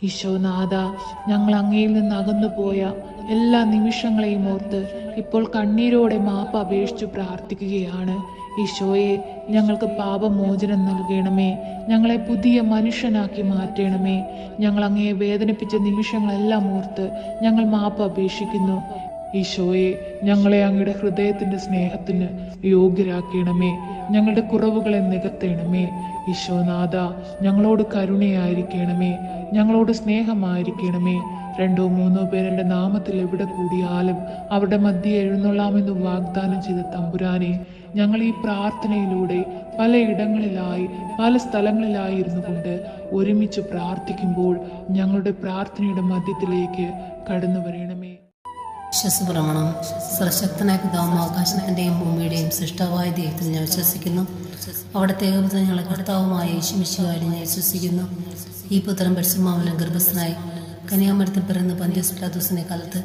ഈശോനാഥ, ഞങ്ങൾ അങ്ങയിൽ നിന്ന് അകന്നുപോയ എല്ലാ നിമിഷങ്ങളെയും ഓർത്ത് ഇപ്പോൾ കണ്ണീരോടെ മാപ്പ് അപേക്ഷിച്ചു പ്രാർത്ഥിക്കുകയാണ്. ഈശോയെ, ഞങ്ങൾക്ക് പാപമോചനം നൽകണമേ. ഞങ്ങളെ പുതിയ മനുഷ്യനാക്കി മാറ്റണമേ. ഞങ്ങൾ അങ്ങയെ വേദനിപ്പിച്ച നിമിഷങ്ങളെല്ലാം ഓർത്ത് ഞങ്ങൾ മാപ്പ് അപേക്ഷിക്കുന്നു. ഈശോയെ, ഞങ്ങളെ അങ്ങയുടെ ഹൃദയത്തിന്റെ സ്നേഹത്തിന് യോഗ്യരാക്കണമേ. ഞങ്ങളുടെ കുറവുകളെ നികത്തണമേ. ഈശോനാഥ, ഞങ്ങളോട് കരുണയായിരിക്കണമേ. ഞങ്ങളോട് സ്നേഹമായിരിക്കണമേ. 2-3 പേർ എൻ്റെ നാമത്തിൽ എവിടെ കൂടിയാലും അവരുടെ മധ്യേ എഴുന്നള്ളാമെന്ന് വാഗ്ദാനം ചെയ്ത തമ്പുരാനെ, ഞങ്ങൾ ഈ പ്രാർത്ഥനയിലൂടെ പലയിടങ്ങളിലായി പല സ്ഥലങ്ങളിലായി ഇരുന്നു കൊണ്ട് ഒരുമിച്ച് പ്രാർത്ഥിക്കുമ്പോൾ ഞങ്ങളുടെ പ്രാർത്ഥനയുടെ മധ്യത്തിലേക്ക് കടന്നു വരണമേ. വിശ്വസപ്രമാണം. സർവശക്തനായ പിതാവും ആകാശത്തിൻ്റെയും ഭൂമിയുടെയും സൃഷ്ടാവായ ദൈവത്തിൽ ഞാൻ വിശ്വസിക്കുന്നു. അവിടുത്തെ ഏകപുത്രൻ ഞങ്ങളെ കർത്താവുമായ യേശു മിശിഹായിൽ ഞാൻ വിശ്വസിക്കുന്നു. ഈ പുത്രൻ പരിശുദ്ധാത്മാവിനാൽ ഗർഭസ്ഥനായി കന്യാമരത്തിൽ പിറന്ന് പന്തിയോസ് പിലാത്തോസിന്റെ കാലത്ത്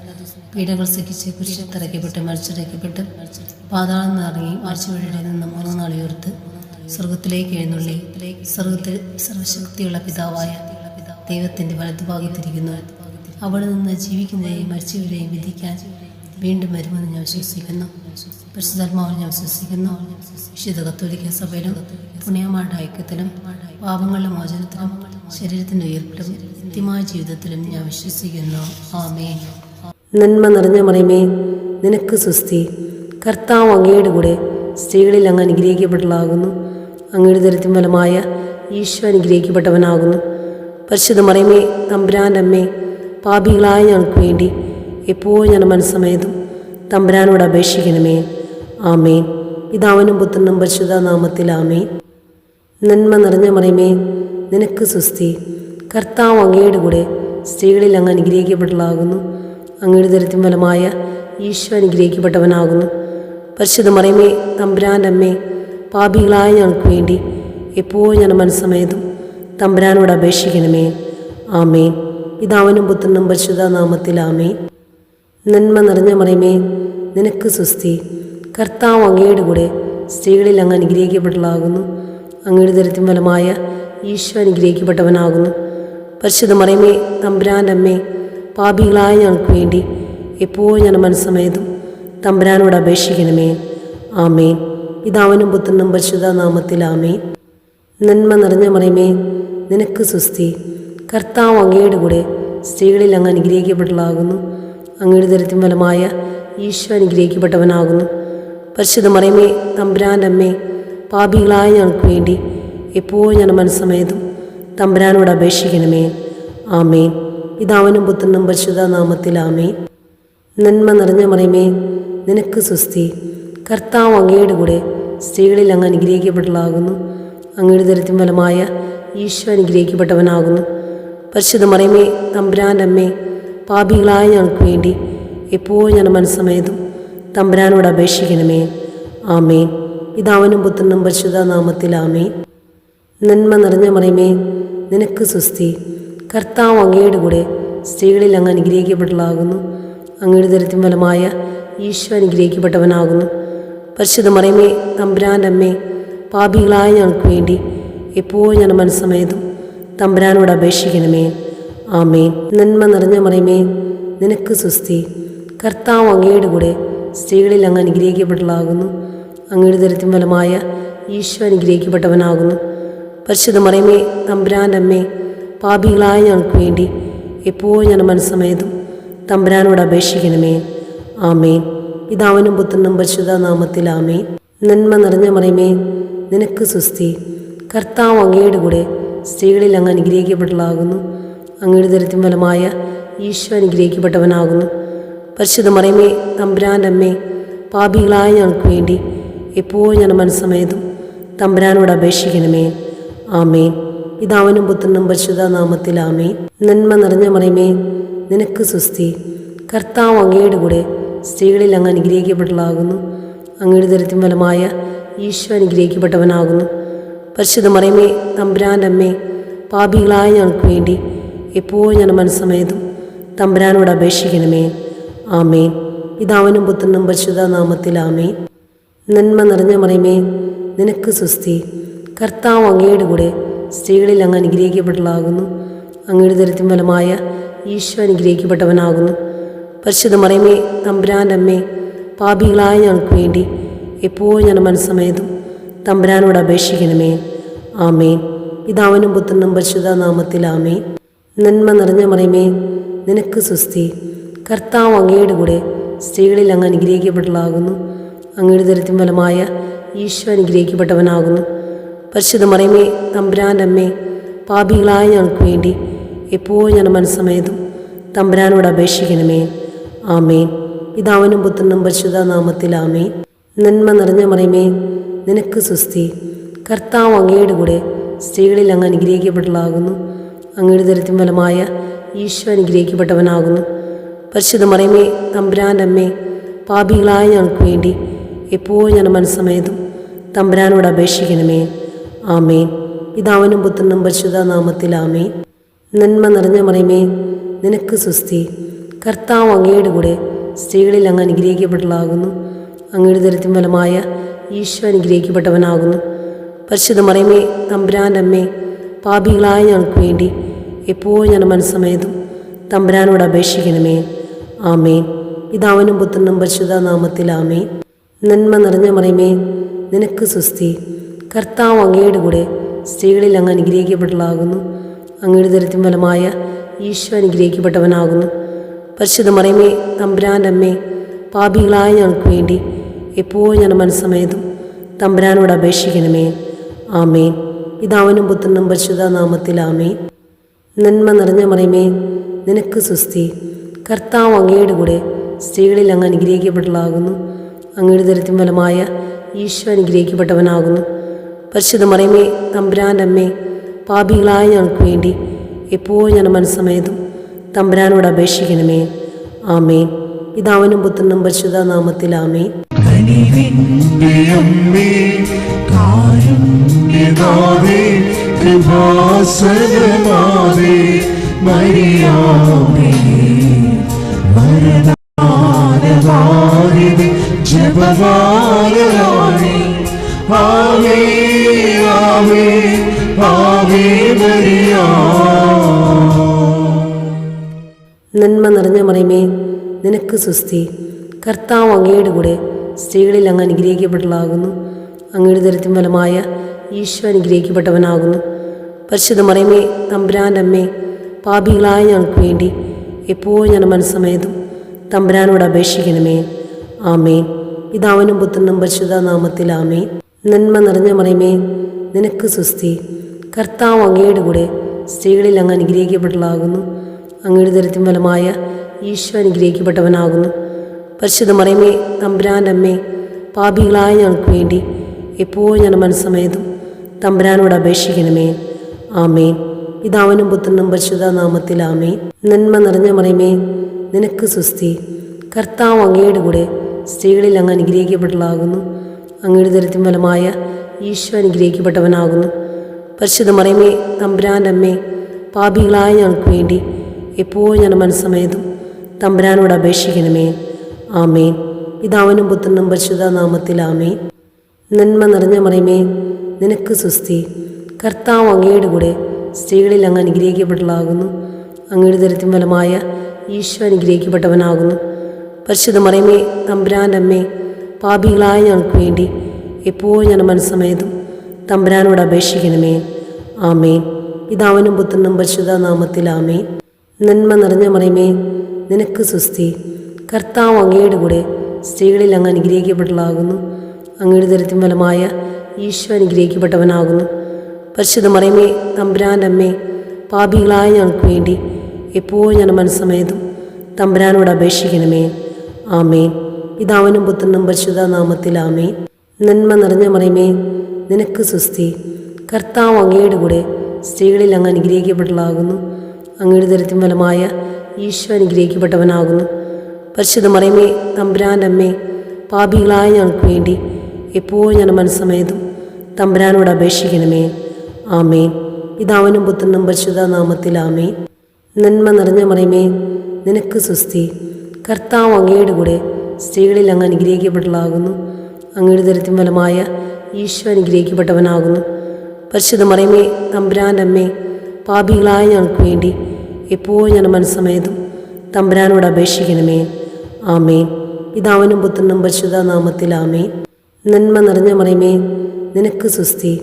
പീഡകൾ സഹിച്ച് കുരിശിൽ തറയ്ക്കപ്പെട്ട് മരിച്ചടയ്ക്കപ്പെട്ട് പാതാളം നിറങ്ങി മരിച്ചവരുടെ നിന്ന് 3 നാൾ ഉയർത്ത് സ്വർഗത്തിലേക്ക് എഴുന്നള്ളി സ്വർഗത്തിൽ സർവശക്തിയുള്ള പിതാവായ ദൈവത്തിന്റെ വലതുഭാഗത്തിരിക്കുന്നു. അവിടെ നിന്ന് ജീവിക്കുന്നവരെയും മരിച്ചവരെയും വിധിക്കാൻ വീണ്ടും വരുമെന്ന് ഞാൻ വിശ്വസിക്കുന്നു. പരിശുദ്ധാത്മാവിൽ ഞാൻ വിശ്വസിക്കുന്നു. വിശുദ്ധ കത്തോലിക്ക സഭയിലും പുണ്യമാരുടെ ഐക്യത്തിലും പാപങ്ങളുടെ മോചനത്തിലും ശരീരത്തിന്റെ ഉയർപ്പിലും നിത്യമായ ജീവിതത്തിലും ഞാൻ വിശ്വസിക്കുന്നു. ആമേൻ. നന്മ നിറഞ്ഞ മറിയമേ, നിനക്ക് സ്വസ്തി. കർത്താവ് അങ്ങയുടെ കൂടെ സ്ത്രീകളിൽ അങ്ങ് അനുഗ്രഹിക്കപ്പെട്ടതാകുന്നു. അങ്ങയുടെ ദരിദ്രം ഫലമായ ഈശോ അനുഗ്രഹിക്കപ്പെട്ടവനാകുന്നു. പരിശുദ്ധ മറിയമേ, തമ്പുരാൻ്റെ അമ്മേ, പാപികളായ ഞങ്ങൾക്ക് വേണ്ടി എപ്പോഴും ഞാൻ മനസ്സമേതും തമ്പുരാനോട് അപേക്ഷിക്കണമേ. ആമേൻ. പിതാവിനും പുത്രനും പരിശുദ്ധ നാമത്തിൽ ആമേൻ. നന്മ നിറഞ്ഞ മറിയമേ, നിനക്ക് സ്വസ്തി. കർത്താവ് അങ്ങയുടെ കൂടെ സ്ത്രീകളിൽ അങ്ങ് അനുഗ്രഹിക്കപ്പെട്ടതാകുന്നു. അങ്ങയുടെ ദരിദ്രം ഫലമായ ഈശോ അനുഗ്രഹിക്കപ്പെട്ടവനാകുന്നു. പരിശുദ്ധ മറിയമേ, തമ്പുരാൻ്റെ അമ്മേ, പാപികളായ ഞങ്ങൾക്ക് വേണ്ടി എപ്പോഴും ഞാൻ മനസ്സമേതും തമ്പുരാനോട് അപേക്ഷിക്കണമേ. ആമേൻ. പിതാവിനും പുത്രനും പരിശുദ്ധ നാമത്തിൽ ആമേൻ. നന്മ നിറഞ്ഞ മറിയമേ, നിനക്ക് സ്വസ്തി. കർത്താവ് അങ്ങയുടെ കൂടെ സ്ത്രീകളിൽ അങ്ങ് അനുഗ്രഹിക്കപ്പെട്ടതാകുന്നു. അങ്ങയുടെ ദരിദ്രം ഫലമായ ഈശോ അനുഗ്രഹിക്കപ്പെട്ടവനാകുന്നു. പരിശുദ്ധ മറിയമേ, തമ്പുരാൻ്റെ അമ്മേ, പാപികളായ ഞങ്ങൾക്ക് വേണ്ടി എപ്പോഴും ഞാൻ മനസ്സമേതും തമ്പുരാനോട് അപേക്ഷിക്കണമേ. ആമേൻ. പിതാവിനും പുത്രനും പരിശുദ്ധ നാമത്തിൽ ആമേൻ. നന്മ നിറഞ്ഞ മറിയമേ, നിനക്ക് സ്വസ്തി. കർത്താവ് അങ്ങയുടെ കൂടെ സ്ത്രീകളിൽ അങ്ങ് അനുഗ്രഹിക്കപ്പെട്ടതാകുന്നു. അങ്ങയുടെ ദരിദ്രം ഫലമായ ഈശോ അനുഗ്രഹിക്കപ്പെട്ടവനാകുന്നു. പരിശുദ്ധ മറിയമേ, തമ്പുരാൻ്റെ അമ്മേ, പാപികളായ ഞങ്ങൾക്ക് വേണ്ടി എപ്പോഴും ഞാൻ മനസ്സമേതും തമ്പുരാനോട് അപേക്ഷിക്കണമേ. ആമേൻ. പിതാവിനും പുത്രനും പരിശുദ്ധ നാമത്തിൽ ആമേൻ. നന്മ നിറഞ്ഞ മറിയമേ, നിനക്ക് സ്വസ്തി. കർത്താവ് അങ്ങയുടെ കൂടെ സ്ത്രീകളിൽ അങ്ങ് അനുഗ്രഹിക്കപ്പെട്ടതാകുന്നു. അങ്ങയുടെ ദരിദ്രം ഫലമായ ഈശോ അനുഗ്രഹിക്കപ്പെട്ടവനാകുന്നു. പരിശുദ്ധ മറിയമേ, തമ്പുരാൻ്റെ അമ്മേ, പാപികളായ ഞങ്ങൾക്ക് വേണ്ടി എപ്പോഴും ഞാൻ മനസ്സമേതും തമ്പുരാനോട് അപേക്ഷിക്കണമേ. ആമേൻ. പിതാവിനും പുത്രനും പരിശുദ്ധ നാമത്തിൽ ആമേൻ. നന്മ നിറഞ്ഞ മറിയമേ, നിനക്ക് സ്വസ്തി. കർത്താവ് അങ്ങയുടെ കൂടെ സ്ത്രീകളിൽ അങ്ങ് അനുഗ്രഹിക്കപ്പെട്ടതാകുന്നു. അങ്ങയുടെ ദരിദ്രം ഫലമായ ഈശോ അനുഗ്രഹിക്കപ്പെട്ടവനാകുന്നു. പരിശുദ്ധ മറിയമേ, തമ്പുരാൻ്റെ അമ്മേ, പാപികളായ ഞങ്ങൾക്ക് വേണ്ടി എപ്പോഴും ഞാൻ മനസ്സമേതും തമ്പുരാനോട് അപേക്ഷിക്കണമേ. ആമേൻ. നന്മ നിറഞ്ഞ മറിയമേ, നിനക്ക് സ്വസ്തി. കർത്താവ് അങ്ങയുടെ കൂടെ സ്ത്രീകളിൽ അങ്ങ് അനുഗ്രഹിക്കപ്പെട്ടതാകുന്നു. അങ്ങയുടെ ദരിദ്രം ഫലമായ ഈശോ അനുഗ്രഹിക്കപ്പെട്ടവനാകുന്നു. പരിശുദ്ധ മറിയമേ, തമ്പുരാൻ്റെ അമ്മേ, പാപികളായ ഞങ്ങൾക്ക് വേണ്ടി എപ്പോഴും ഞാൻ മനസ്സമേതും തമ്പുരാനോട് അപേക്ഷിക്കണമേ. ആമേൻ. പിതാവിനും പുത്രനും പരിശുദ്ധ നാമത്തിൽ ആമേൻ. നന്മ നിറഞ്ഞ മറിയമേ, നിനക്ക് സ്വസ്തി. കർത്താവ് അങ്ങയുടെ കൂടെ സ്ത്രീകളിൽ അങ്ങ് അനുഗ്രഹിക്കപ്പെട്ടതാകുന്നു. അങ്ങയുടെ ദരിദ്രം ഫലമായ ഈശോ അനുഗ്രഹിക്കപ്പെട്ടവനാകുന്നു. പരിശുദ്ധ മറിയമേ, തമ്പുരാൻ്റെ അമ്മേ, പാപികളായ ഞങ്ങൾക്ക് വേണ്ടി എപ്പോഴും ഞാൻ മനസ്സമേതും തമ്പുരാനോട് അപേക്ഷിക്കണമേ. ആമേൻ. പിതാവിനും പുത്രനും പരിശുദ്ധ നാമത്തിൽ ആമേൻ. നന്മ നിറഞ്ഞ മറിയമേ, നിനക്ക് സ്വസ്തി. കർത്താവ് അങ്ങയുടെ കൂടെ സ്ത്രീകളിൽ അങ്ങ് അനുഗ്രഹിക്കപ്പെട്ടതാകുന്നു. അങ്ങയുടെ ദരിദ്രം ഫലമായ ഈശോ അനുഗ്രഹിക്കപ്പെട്ടവനാകുന്നു. പരിശുദ്ധ മറിയമേ, തമ്പുരാൻ്റെ അമ്മേ, പാപികളായ ഞങ്ങൾക്ക് വേണ്ടി എപ്പോഴും ഞാൻ മനസ്സമേതും തമ്പുരാനോട് അപേക്ഷിക്കണമേ. ആമേൻ. പിതാവിനും പുത്രനും പരിശുദ്ധ നാമത്തിൽ ആമേൻ. നന്മ നിറഞ്ഞ മറിയമേ, നിനക്ക് സ്വസ്തി. കർത്താവ് അങ്ങയുടെ കൂടെ സ്ത്രീകളിൽ അങ്ങ് അനുഗ്രഹിക്കപ്പെട്ടതാകുന്നു. അങ്ങയുടെ ദരിദ്രം ഫലമായ ഈശോ അനുഗ്രഹിക്കപ്പെട്ടവനാകുന്നു. പരിശുദ്ധ മറിയമേ, തമ്പുരാൻ്റെ അമ്മേ, പാപികളായ ഞങ്ങൾക്ക് വേണ്ടി എപ്പോഴും ഞാൻ മനസ്സമേതും തമ്പുരാനോട് അപേക്ഷിക്കണമേ. ആമേൻ. പിതാവിനും പുത്രനും പരിശുദ്ധ നാമത്തിൽ ആമേൻ. നന്മ നിറഞ്ഞ മറിയമേ, നിനക്ക് സ്വസ്തി. കർത്താവ് അങ്ങയുടെ കൂടെ സ്ത്രീകളിൽ അങ്ങ് അനുഗ്രഹിക്കപ്പെട്ടതാകുന്നു. അങ്ങയുടെ ദരിദ്രം ഫലമായ ഈശോ അനുഗ്രഹിക്കപ്പെട്ടവനാകുന്നു. പരിശുദ്ധ മറിയമേ, തമ്പുരാൻ്റെ അമ്മേ, പാപികളായ ഞങ്ങൾക്ക് വേണ്ടി എപ്പോഴും ഞാൻ മനസ്സമേതും തമ്പുരാനോട് അപേക്ഷിക്കണമേ. ആമേൻ. പിതാവിനും പുത്രനും പരിശുദ്ധ നാമത്തിൽ ആമേൻ. നന്മ നിറഞ്ഞ മറിയമേ, നിനക്ക് സ്വസ്തി. കർത്താവ് അങ്ങയുടെ കൂടെ സ്ത്രീകളിൽ അങ്ങ് അനുഗ്രഹിക്കപ്പെട്ടതാകുന്നു. അങ്ങയുടെ ദരിദ്രം ഫലമായ ഈശോ അനുഗ്രഹിക്കപ്പെട്ടവനാകുന്നു. പരിശുദ്ധ മറിയമേ, തമ്പുരാൻ്റെ അമ്മേ, പാപികളായ ഞങ്ങൾക്ക് വേണ്ടി എപ്പോഴും ഞാൻ മനസ്സമേതും തമ്പുരാനോട് അപേക്ഷിക്കണമേ. ആമേൻ. പിതാവിനും പുത്രനും പരിശുദ്ധ നാമത്തിൽ ആമേൻ. നന്മ നിറഞ്ഞ മറിയമേ, നിനക്ക് സ്വസ്തി. കർത്താവ് അങ്ങയുടെ കൂടെ സ്ത്രീകളിൽ അങ്ങ് അനുഗ്രഹിക്കപ്പെട്ടതാകുന്നു. അങ്ങയുടെ ദരിദ്രം ഫലമായ ഈശോ അനുഗ്രഹിക്കപ്പെട്ടവനാകുന്നു. പരിശുദ്ധ മറിയമേ, തമ്പുരാൻ്റെ അമ്മേ, പാപികളായ ഞങ്ങൾക്ക് വേണ്ടി എപ്പോഴും ഞാൻ മനസ്സമേതും തമ്പുരാനോട് അപേക്ഷിക്കണമേ. ആമേൻ. പിതാവിനും പുത്രനും പരിശുദ്ധ നാമത്തിൽ ആമേൻ. നന്മ നിറഞ്ഞ മറിയമേ, നിനക്ക് സ്വസ്തി. കർത്താവ് അങ്ങയുടെ കൂടെ സ്ത്രീകളിൽ അങ്ങ് അനുഗ്രഹിക്കപ്പെട്ടതാകുന്നു. അങ്ങയുടെ ദരിദ്രം ഫലമായ ഈശോ അനുഗ്രഹിക്കപ്പെട്ടവനാകുന്നു. പരിശുദ്ധ മറിയമേ, തമ്പുരാൻ്റെ അമ്മേ, പാപികളായ ഞങ്ങൾക്ക് വേണ്ടി എപ്പോഴും ഞാൻ മനസ്സമേതും തമ്പുരാനോട് അപേക്ഷിക്കണമേ. ആമേൻ. പിതാവിനും പുത്രനും പരിശുദ്ധ നാമത്തിൽ ആമേൻ. നന്മ നിറഞ്ഞ മറിയമേ, നിനക്ക് സ്വസ്തി. കർത്താവ് അങ്ങയുടെ കൂടെ സ്ത്രീകളിൽ അങ്ങ് അനുഗ്രഹിക്കപ്പെട്ടതാകുന്നു. അങ്ങയുടെ ദരിദ്രം ഫലമായ ഈശോ അനുഗ്രഹിക്കപ്പെട്ടവനാകുന്നു. പരിശുദ്ധ മറിയമേ, തമ്പുരാൻ്റെ അമ്മേ, പാപികളായ ഞങ്ങൾക്ക് വേണ്ടി എപ്പോഴും ഞാൻ മനസ്സമേതും തമ്പുരാനോട് അപേക്ഷിക്കണമേ. ആമേൻ. പിതാവിനും പുത്രനും പരിശുദ്ധ നാമത്തിൽ ആമേൻ. നന്മ നിറഞ്ഞ മറിയമേ, നിനക്ക് സ്വസ്തി. കർത്താവ് അങ്ങയുടെ കൂടെ സ്ത്രീകളിൽ അങ്ങ് അനുഗ്രഹിക്കപ്പെട്ടതാകുന്നു. അങ്ങയുടെ ദരിദ്രം ഫലമായ ഈശോ അനുഗ്രഹിക്കപ്പെട്ടവനാകുന്നു. പരിശുദ്ധ മറിയമേ, തമ്പുരാൻ്റെ അമ്മേ, പാപികളായ ഞങ്ങൾക്ക് വേണ്ടി എപ്പോഴും ഞാൻ മനസ്സമേതും തമ്പുരാനോട് അപേക്ഷിക്കണമേ. ആമേൻ. പിതാവിനും പുത്രനും പരിശുദ്ധ നാമത്തിൽ ആമേൻ. നന്മ നിറഞ്ഞ മറിയമേ, നിനക്ക് സ്വസ്തി. കർത്താവ് അങ്ങയുടെ കൂടെ സ്ത്രീകളിൽ അങ്ങ് അനുഗ്രഹിക്കപ്പെട്ടതാകുന്നു. അങ്ങയുടെ ദരിദ്രം ഫലമായ ഈശോ അനുഗ്രഹിക്കപ്പെട്ടവനാകുന്നു. പരിശുദ്ധ മറിയമേ, തമ്പുരാൻ്റെ അമ്മേ, പാപികളായ ഞങ്ങൾക്ക് വേണ്ടി എപ്പോഴും ഞാൻ മനസ്സമേതും തമ്പുരാനോട് അപേക്ഷിക്കണമേ. ആമേൻ. പിതാവിനും പുത്രനും പരിശുദ്ധ നാമത്തിൽ ആമേൻ. നന്മ നിറഞ്ഞ മറിയമേ, നിനക്ക് സ്വസ്തി. കർത്താവ് അങ്ങയുടെ കൂടെ സ്ത്രീകളിൽ അങ്ങ് അനുഗ്രഹിക്കപ്പെട്ടതാകുന്നു. അങ്ങയുടെ ദരിദ്രം ഫലമായ ഈശോ അനുഗ്രഹിക്കപ്പെട്ടവനാകുന്നു. പരിശുദ്ധ മറിയമേ, തമ്പുരാൻ്റെ അമ്മേ, പാപികളായ ഞങ്ങൾക്ക് വേണ്ടി എപ്പോഴും ഞാൻ മനസ്സമേതും തമ്പുരാനോട് അപേക്ഷിക്കണമേ. ആമേൻ. പിതാവിനും പുത്രനും പരിശുദ്ധ നാമത്തിൽ ആമേൻ. നന്മ നിറഞ്ഞ മറിയമേ, നിനക്ക് സ്വസ്തി. കർത്താവ് അങ്ങയുടെ കൂടെ സ്ത്രീകളിൽ അങ്ങ് അനുഗ്രഹിക്കപ്പെട്ടതാകുന്നു. അങ്ങയുടെ ദരിദ്രം ഫലമായ ഈശോ അനുഗ്രഹിക്കപ്പെട്ടവനാകുന്നു. പരിശുദ്ധ മറിയമേ, തമ്പുരാൻ്റെ അമ്മേ, പാപികളായ ഞങ്ങൾക്ക് വേണ്ടി എപ്പോഴും ഞാൻ മനസ്സമേതും തമ്പുരാനോട് അപേക്ഷിക്കണമേ. ആമേൻ. പിതാവിനും പുത്രനും പരിശുദ്ധ നാമത്തിൽ ആമേൻ. നന്മ നിറഞ്ഞ മറിയമേ, നിനക്ക് സ്വസ്തി. കർത്താവ് അങ്ങയുടെ കൂടെ സ്ത്രീകളിൽ അങ്ങ് അനുഗ്രഹിക്കപ്പെട്ടതാകുന്നു. അങ്ങയുടെ ദരിദ്രം ഫലമായ ഈശോ അനുഗ്രഹിക്കപ്പെട്ടവനാകുന്നു. പരിശുദ്ധ മറിയമേ, തമ്പുരാൻ്റെ അമ്മേ, പാപികളായ ഞങ്ങൾക്ക് വേണ്ടി എപ്പോഴും ഞാൻ മനസ്സമേതും തമ്പുരാനോട് അപേക്ഷിക്കണമേ. ആമേൻ. പിതാവിനും പുത്രനും പരിശുദ്ധ നാമത്തിൽ ആമേൻ. നന്മ നിറഞ്ഞ മറിയമേ, നിനക്ക് സ്വസ്തി. കർത്താവ് അങ്ങയുടെ കൂടെ സ്ത്രീകളിൽ അങ്ങ് അനുഗ്രഹിക്കപ്പെട്ടതാകുന്നു. അങ്ങയുടെ ദരിദ്രം ഫലമായ ഈശോ അനുഗ്രഹിക്കപ്പെട്ടവനാകുന്നു. പരിശുദ്ധ മറിയമേ, തമ്പുരാൻ്റെ അമ്മേ, പാപികളായ ഞങ്ങൾക്ക് വേണ്ടി എപ്പോഴും ഞാൻ മനസ്സമേതും തമ്പുരാനോട് അപേക്ഷിക്കണമേ. ആമേൻ. പിതാവിനും പുത്രനും പരിശുദ്ധ നാമത്തിൽ ആമേൻ. നന്മ നിറഞ്ഞ മറിയമേ, നിനക്ക് സ്വസ്തി. കർത്താവ് അങ്ങയുടെ കൂടെ സ്ത്രീകളിൽ അങ്ങ് അനുഗ്രഹിക്കപ്പെട്ടതാകുന്നു. അങ്ങയുടെ ദരിദ്രം ഫലമായ ഈശോ അനുഗ്രഹിക്കപ്പെട്ടവനാകുന്നു. പരിശുദ്ധ മറിയമേ, തമ്പുരാൻ്റെ അമ്മേ, പാപികളായ ഞങ്ങൾക്ക് വേണ്ടി എപ്പോഴും ഞങ്ങളുടെ മനസ്സമേതും തമ്പുരാനോട് അപേക്ഷിക്കണമേ. ആമേൻ. പിതാവിനും പുത്രനും പരിശുദ്ധ നാമത്തിൽ ആമേൻ. നന്മ നിറഞ്ഞ മറിയമേ, നിനക്ക് സുസ്തി.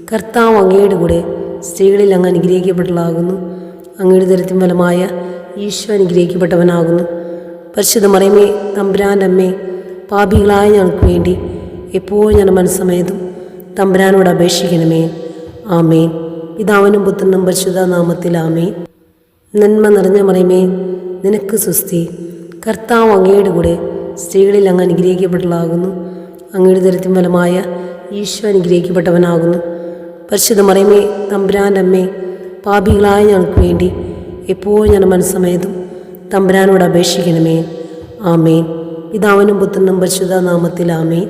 കർത്താവ് അങ്ങയുടെ കൂടെ സ്ത്രീകളിൽ അങ്ങ് അനുഗ്രഹിക്കപ്പെട്ടതാകുന്നു. അങ്ങയുടെ ദരിദ്രം ഫലമായ ഈശോ അനുഗ്രഹിക്കപ്പെട്ടവനാകുന്നു. പരിശുദ്ധ മറിയമേ, തമ്പുരാൻ്റെ അമ്മേ, പാപികളായ ഞങ്ങൾക്ക് വേണ്ടി എപ്പോഴും ഞങ്ങളുടെ മനസ്സമേതും തമ്പുരാനോട് അപേക്ഷിക്കണമേ. ആമേൻ. പിതാവിനും പുത്രനും പരിശുദ്ധ നാമത്തിൽ ആമേൻ. നന്മ നിറഞ്ഞ മറിയമേ, നിനക്ക് സുസ്തി. കർത്താവ് അങ്ങയുടെ കൂടെ സ്ത്രീകളിൽ അങ്ങ് അനുഗ്രഹിക്കപ്പെട്ടതാകുന്നു. അങ്ങയുടെ ദരിദ്രം ഫലമായ ഈശോ അനുഗ്രഹിക്കപ്പെട്ടവനാകുന്നു. പരിശുദ്ധ മറിയമേ, തമ്പുരാൻ്റെ അമ്മേ, പാപികളായ ഞങ്ങൾക്ക് വേണ്ടി എപ്പോഴും ഞങ്ങളുടെ മനസ്സമേതും തമ്പുരാനോട് അപേക്ഷിക്കണമേ. ആമേൻ. പിതാവിനും പുത്രനും പരിശുദ്ധ നാമത്തിൽ ആമേൻ.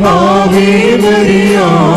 Ave Maria.